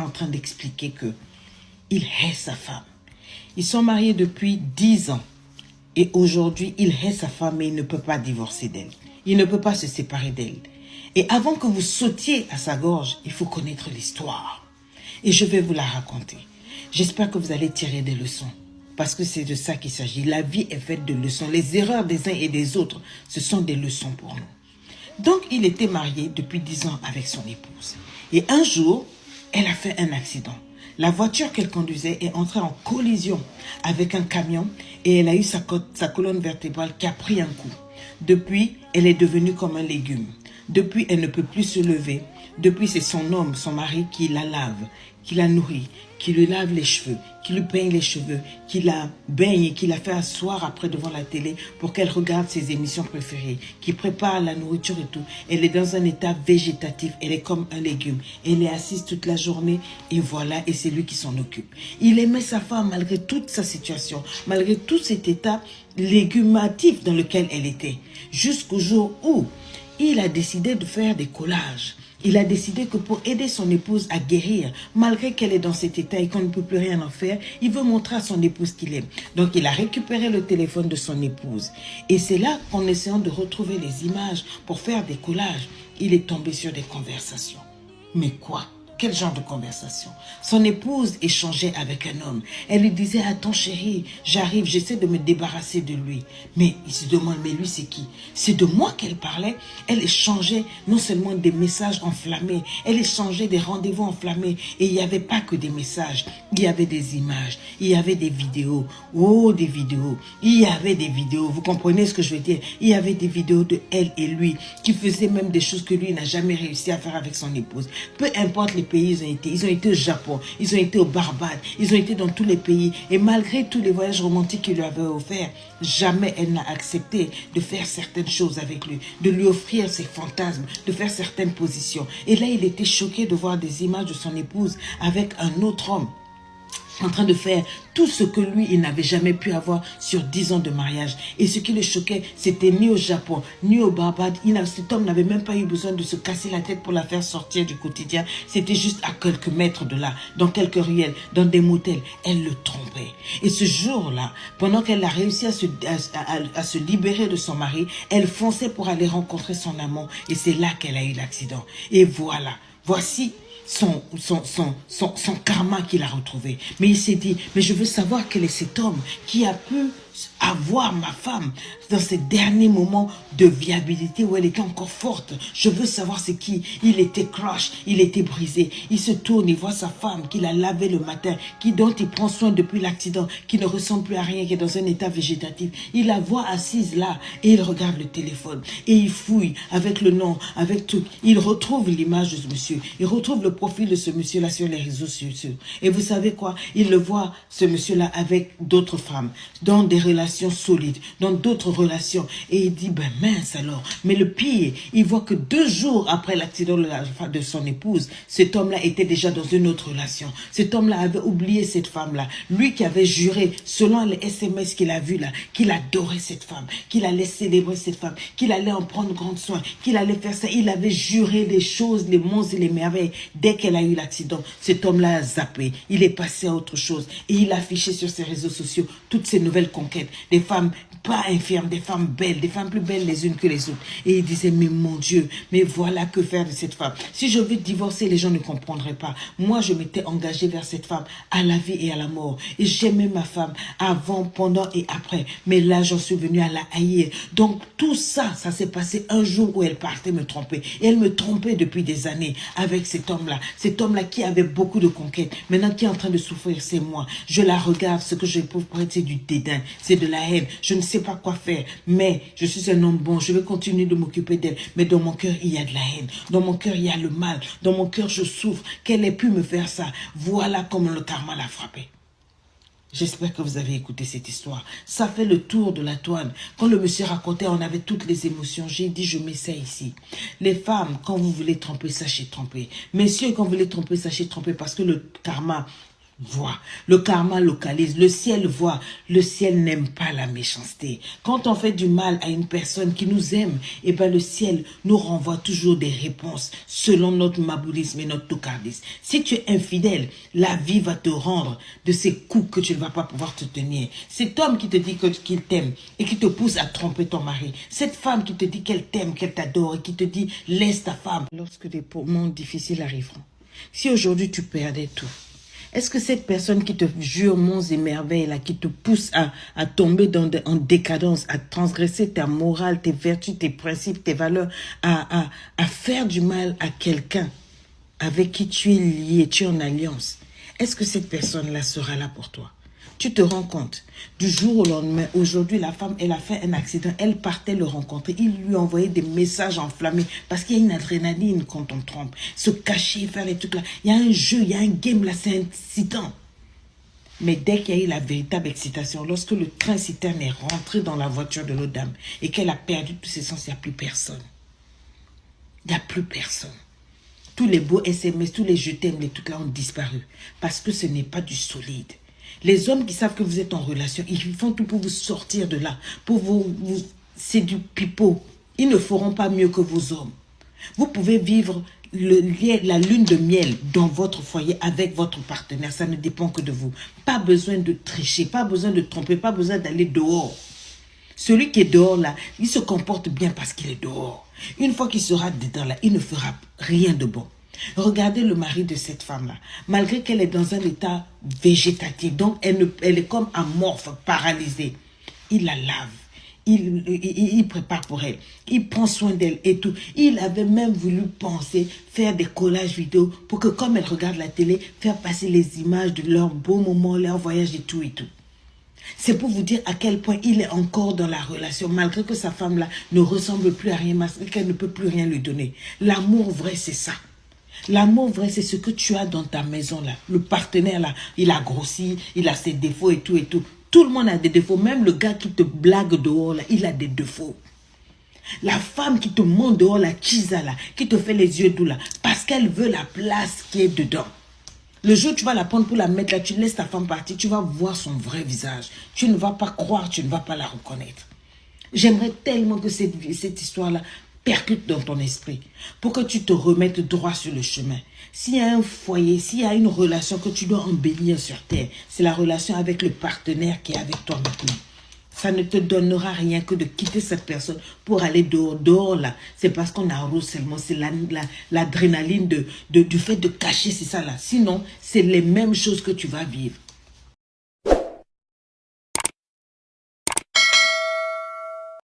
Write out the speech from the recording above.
est en train d'expliquer que il hait sa femme. Ils sont mariés depuis 10 ans. Et aujourd'hui, il hait sa femme et il ne peut pas divorcer d'elle. Il ne peut pas se séparer d'elle. Et avant que vous sautiez à sa gorge, il faut connaître l'histoire. Et je vais vous la raconter. J'espère que vous allez tirer des leçons. Parce que c'est de ça qu'il s'agit. La vie est faite de leçons. Les erreurs des uns et des autres, ce sont des leçons pour nous. Donc, il était marié depuis 10 ans avec son épouse. Et un jour, elle a fait un accident. La voiture qu'elle conduisait est entrée en collision avec un camion et elle a eu sa colonne vertébrale qui a pris un coup. Depuis, elle est devenue comme un légume. Depuis, elle ne peut plus se lever. Depuis, c'est son homme, son mari, qui la lave, qui la nourrit, qui lui lave les cheveux, qui lui peigne les cheveux, qui la baigne et qui la fait asseoir après devant la télé pour qu'elle regarde ses émissions préférées, qui prépare la nourriture et tout. Elle est dans un état végétatif, elle est comme un légume. Elle est assise toute la journée et voilà, et c'est lui qui s'en occupe. Il aimait sa femme malgré toute sa situation, malgré tout cet état légumatif dans lequel elle était, jusqu'au jour où il a décidé de faire des collages. Il a décidé que pour aider son épouse à guérir, malgré qu'elle est dans cet état et qu'on ne peut plus rien en faire, il veut montrer à son épouse qu'il aime. Donc il a récupéré le téléphone de son épouse. Et c'est là qu'en essayant de retrouver les images pour faire des collages, il est tombé sur des conversations. Mais quoi ? Quel genre de conversation? Son épouse échangeait avec un homme. Elle lui disait, attends chérie, j'arrive, j'essaie de me débarrasser de lui. Mais il se demande, mais lui c'est qui? C'est de moi qu'elle parlait. Elle échangeait non seulement des messages enflammés, elle échangeait des rendez-vous enflammés. Et il n'y avait pas que des messages, il y avait des images, il y avait des vidéos. Oh, des vidéos. Il y avait des vidéos, vous comprenez ce que je veux dire? Il y avait des vidéos de elle et lui qui faisaient même des choses que lui n'a jamais réussi à faire avec son épouse. Peu importe les pays ils ont été au Japon, ils ont été au Barbade, ils ont été dans tous les pays. Et malgré tous les voyages romantiques qu'il lui avait offerts, jamais elle n'a accepté de faire certaines choses avec lui, de lui offrir ses fantasmes, de faire certaines positions. Et là, il était choqué de voir des images de son épouse avec un autre homme, en train de faire tout ce que lui, il n'avait jamais pu avoir sur 10 ans de mariage. Et ce qui le choquait, c'était ni au Japon, ni au Barbade. Cet homme n'avait même pas eu besoin de se casser la tête pour la faire sortir du quotidien. C'était juste à quelques mètres de là, dans quelques ruelles, dans des motels. Elle le trompait. Et ce jour-là, pendant qu'elle a réussi à se libérer de son mari, elle fonçait pour aller rencontrer son amant. Et c'est là qu'elle a eu l'accident. Et voilà, voici son karma qu'il a retrouvé. Mais il s'est dit, mais je veux savoir quel est cet homme qui a pu avoir ma femme dans ces derniers moments de viabilité où elle était encore forte. Je veux savoir c'est qui. Il était crush, il était brisé. Il se tourne, il voit sa femme qu'il a lavée le matin, dont il prend soin depuis l'accident, qui ne ressemble plus à rien, qui est dans un état végétatif. Il la voit assise là et il regarde le téléphone et il fouille avec le nom, avec tout. Il retrouve l'image de ce monsieur. Il retrouve le profil de ce monsieur-là sur les réseaux sociaux. Et vous savez quoi? Il le voit, ce monsieur-là, avec d'autres femmes, dans des relations solides, dans d'autres relations. Et il dit, ben mince alors. Mais le pire, il voit que 2 jours après l'accident de son épouse, cet homme-là était déjà dans une autre relation. Cet homme-là avait oublié cette femme-là. Lui qui avait juré, selon les SMS qu'il a vus là, qu'il adorait cette femme, qu'il allait célébrer cette femme, qu'il allait en prendre grand soin, qu'il allait faire ça. Il avait juré des choses, les monstres et les merveilles. Dès qu'elle a eu l'accident, cet homme-là a zappé. Il est passé à autre chose. Et il affichait sur ses réseaux sociaux toutes ces nouvelles conquêtes. Des femmes pas infirmes, des femmes belles, des femmes plus belles les unes que les autres. Et il disait, mais mon Dieu, mais voilà que faire de cette femme. Si je veux divorcer, les gens ne comprendraient pas. Moi, je m'étais engagée vers cette femme à la vie et à la mort. Et j'aimais ma femme avant, pendant et après. Mais là, j'en suis venue à la haïr. Donc, tout ça, ça s'est passé un jour où elle partait me tromper. Et elle me trompait depuis des années avec cet homme-là. Cet homme-là qui avait beaucoup de conquêtes. Maintenant, qui est en train de souffrir, c'est moi. Je la regarde, ce que j'éprouve pour être, c'est du dédain, c'est de la haine. Je ne sais pas quoi faire, mais je suis un homme bon, je vais continuer de m'occuper d'elle. Mais dans mon cœur, il y a de la haine. Dans mon cœur, il y a le mal. Dans mon cœur, je souffre qu'elle ait pu me faire ça. Voilà comment le karma l'a frappé. J'espère que vous avez écouté cette histoire. Ça fait le tour de la toile. Quand le monsieur racontait, on avait toutes les émotions. J'ai dit, je mets ça ici. Les femmes, quand vous voulez tromper, sachez tromper. Messieurs, quand vous voulez tromper, sachez tromper parce que le karma voit. Le karma localise. Le ciel voit. Le ciel n'aime pas la méchanceté. Quand on fait du mal à une personne qui nous aime, eh ben le ciel nous renvoie toujours des réponses selon notre maboulisme et notre tocardisme. Si tu es infidèle, la vie va te rendre de ces coups que tu ne vas pas pouvoir te tenir. Cet homme qui te dit qu'il t'aime et qui te pousse à tromper ton mari. Cette femme qui te dit qu'elle t'aime, qu'elle t'adore et qui te dit laisse ta femme. Lorsque des moments difficiles arriveront. Si aujourd'hui tu perdais tout, est-ce que cette personne qui te jure monts et merveilles, là, qui te pousse à tomber en décadence, à transgresser ta morale, tes vertus, tes principes, tes valeurs, à faire du mal à quelqu'un avec qui tu es lié, tu es en alliance, est-ce que cette personne-là sera là pour toi? Tu te rends compte, du jour au lendemain, aujourd'hui, la femme, elle a fait un accident, elle partait le rencontrer, il lui envoyait des messages enflammés, parce qu'il y a une adrénaline quand on trompe, se cacher, faire les trucs là, il y a un jeu, il y a un game là, c'est excitant. Mais dès qu'il y a eu la véritable excitation, lorsque le train citerne est rentré dans la voiture de l'autre dame, et qu'elle a perdu tous ses sens, il n'y a plus personne. Il n'y a plus personne. Tous les beaux SMS, tous les je t'aime, les trucs là ont disparu, parce que ce n'est pas du solide. Les hommes qui savent que vous êtes en relation, ils font tout pour vous sortir de là. C'est du pipeau. Ils ne feront pas mieux que vos hommes. Vous pouvez vivre la lune de miel dans votre foyer avec votre partenaire. Ça ne dépend que de vous. Pas besoin de tricher, pas besoin de tromper, pas besoin d'aller dehors. Celui qui est dehors là, il se comporte bien parce qu'il est dehors. Une fois qu'il sera dedans là, il ne fera rien de bon. Regardez le mari de cette femme-là. Malgré qu'elle est dans un état végétatif, donc elle est comme amorphe, paralysée. Il la lave. Il prépare pour elle. Il prend soin d'elle et tout. Il avait même voulu penser faire des collages vidéo pour que comme elle regarde la télé, faire passer les images de leurs beaux moments, leur voyage et tout et tout. C'est pour vous dire à quel point il est encore dans la relation, malgré que sa femme-là ne ressemble plus à rien, malgré qu'elle ne peut plus rien lui donner. L'amour vrai, c'est ça. L'amour vrai, c'est ce que tu as dans ta maison là. Le partenaire là, il a grossi, il a ses défauts et tout et tout. Tout le monde a des défauts. Même le gars qui te blague dehors là, il a des défauts. La femme qui te monte dehors, la chisa là, qui te fait les yeux doux là, parce qu'elle veut la place qui est dedans. Le jour où tu vas la prendre pour la mettre là, tu laisses ta femme partir, tu vas voir son vrai visage. Tu ne vas pas croire, tu ne vas pas la reconnaître. J'aimerais tellement que cette histoire-là percute dans ton esprit pour que tu te remettes droit sur le chemin. S'il y a un foyer, s'il y a une relation que tu dois embellir sur terre, c'est la relation avec le partenaire qui est avec toi maintenant. Ça ne te donnera rien que de quitter cette personne pour aller dehors. Dehors là, c'est parce qu'on arrose seulement. C'est l'adrénaline du fait de cacher, c'est ça là. Sinon, c'est les mêmes choses que tu vas vivre.